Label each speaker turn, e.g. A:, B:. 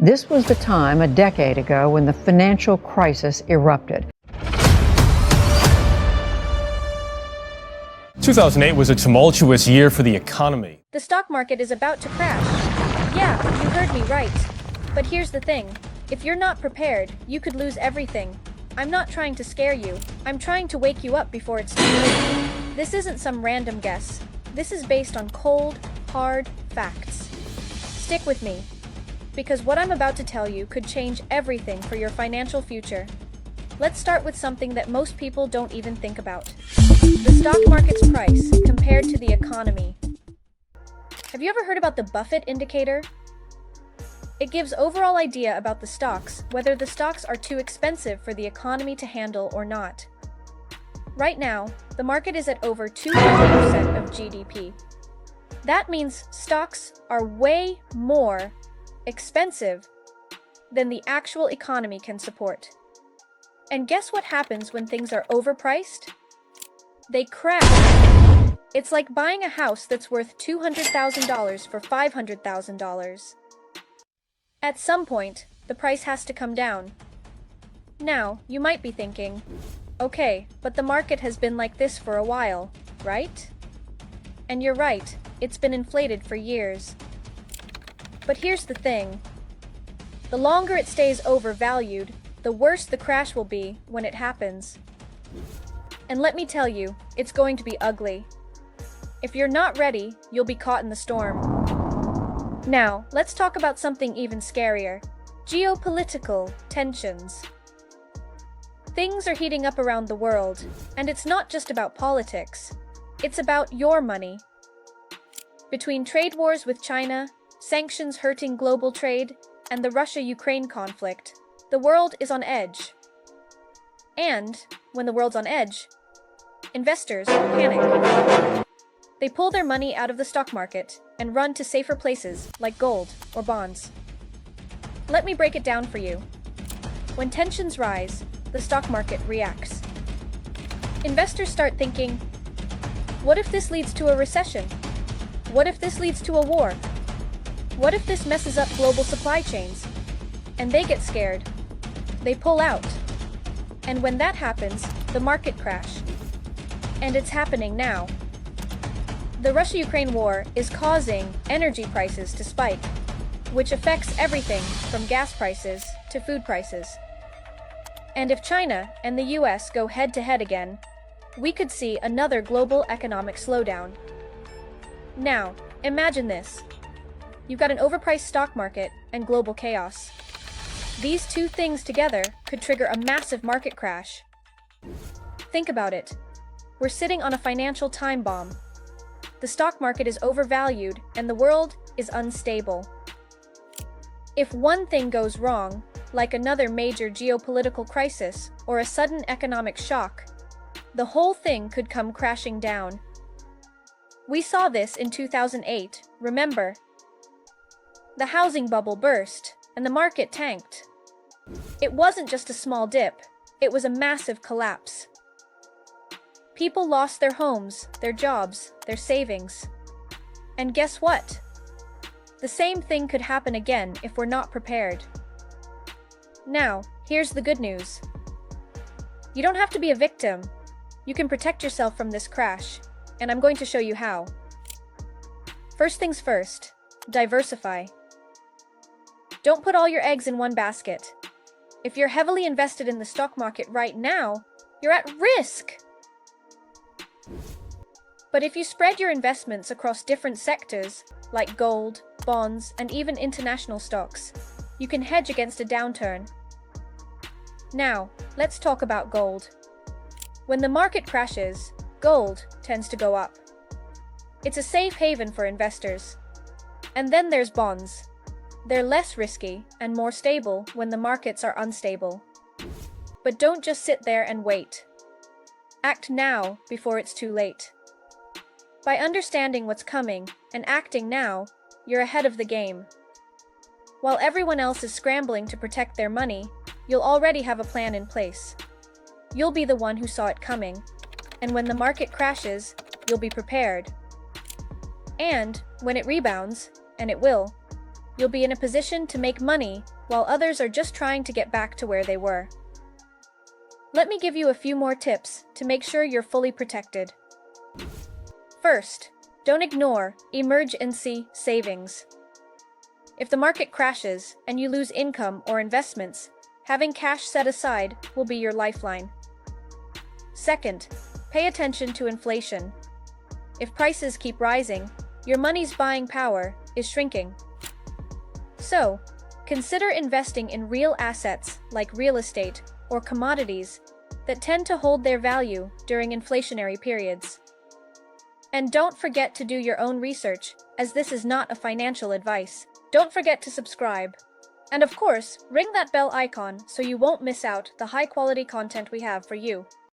A: This was the time a decade ago when the financial crisis erupted.
B: 2008 was a tumultuous year for the economy.
C: The stock market is about to crash. Yeah, you heard me right. But here's the thing. If you're not prepared, you could lose everything. I'm not trying to scare you. I'm trying to wake you up before it's too late. This isn't some random guess. This is based on cold, hard facts. Stick with me, because what I'm about to tell you could change everything for your financial future. Let's start with something that most people don't even think about. The stock market's price compared to the economy. Have you ever heard about the Buffett indicator? It gives overall idea about the stocks, whether the stocks are too expensive for the economy to handle or not. Right now, the market is at over 200% of GDP. That means stocks are way more expensive than the actual economy can support. And guess what happens when things are overpriced? They crash. It's like buying a house that's worth $200,000 for $500,000. At some point, the price has to come down. Now, you might be thinking, okay, but the market has been like this for a while, right? And you're right, it's been inflated for years. But here's the thing. The longer it stays overvalued, the worse the crash will be when it happens. And let me tell you, it's going to be ugly. If you're not ready, you'll be caught in the storm. Now, let's talk about something even scarier. Geopolitical tensions. Things are heating up around the world, and it's not just about politics. It's about your money. Between trade wars with China, sanctions hurting global trade, and the Russia-Ukraine conflict, the world is on edge. And, when the world's on edge, investors panic. They pull their money out of the stock market and run to safer places like gold or bonds. Let me break it down for you. When tensions rise, the stock market reacts. Investors start thinking, what if this leads to a recession? What if this leads to a war? What if this messes up global supply chains? And they get scared. They pull out. And when that happens, the market crash. And it's happening now. The Russia-Ukraine war is causing energy prices to spike, which affects everything from gas prices to food prices. And if China and the US go head-to-head again, we could see another global economic slowdown. Now, imagine this. You've got an overpriced stock market and global chaos. These two things together could trigger a massive market crash. Think about it. We're sitting on a financial time bomb. The stock market is overvalued and the world is unstable. If one thing goes wrong, like another major geopolitical crisis or a sudden economic shock, the whole thing could come crashing down. We saw this in 2008, remember? The housing bubble burst, and the market tanked. It wasn't just a small dip, it was a massive collapse. People lost their homes, their jobs, their savings. And guess what? The same thing could happen again if we're not prepared. Now, here's the good news. You don't have to be a victim. You can protect yourself from this crash, and I'm going to show you how. First things first, diversify. Don't put all your eggs in one basket. If you're heavily invested in the stock market right now, you're at risk. But if you spread your investments across different sectors, like gold, bonds, and even international stocks, you can hedge against a downturn. Now, let's talk about gold. When the market crashes, gold tends to go up. It's a safe haven for investors. And then there's bonds. They're less risky and more stable when the markets are unstable. But don't just sit there and wait. Act now before it's too late. By understanding what's coming and acting now, you're ahead of the game. While everyone else is scrambling to protect their money, you'll already have a plan in place. You'll be the one who saw it coming, and when the market crashes, you'll be prepared. And when it rebounds, and it will, you'll be in a position to make money while others are just trying to get back to where they were. Let me give you a few more tips to make sure you're fully protected. First, don't ignore emergency savings. If the market crashes and you lose income or investments, having cash set aside will be your lifeline. Second, pay attention to inflation. If prices keep rising, your money's buying power is shrinking. So, consider investing in real assets like real estate or commodities that tend to hold their value during inflationary periods. And don't forget to do your own research, as this is not a financial advice. Don't forget to subscribe. And of course, ring that bell icon so you won't miss out the high-quality content we have for you.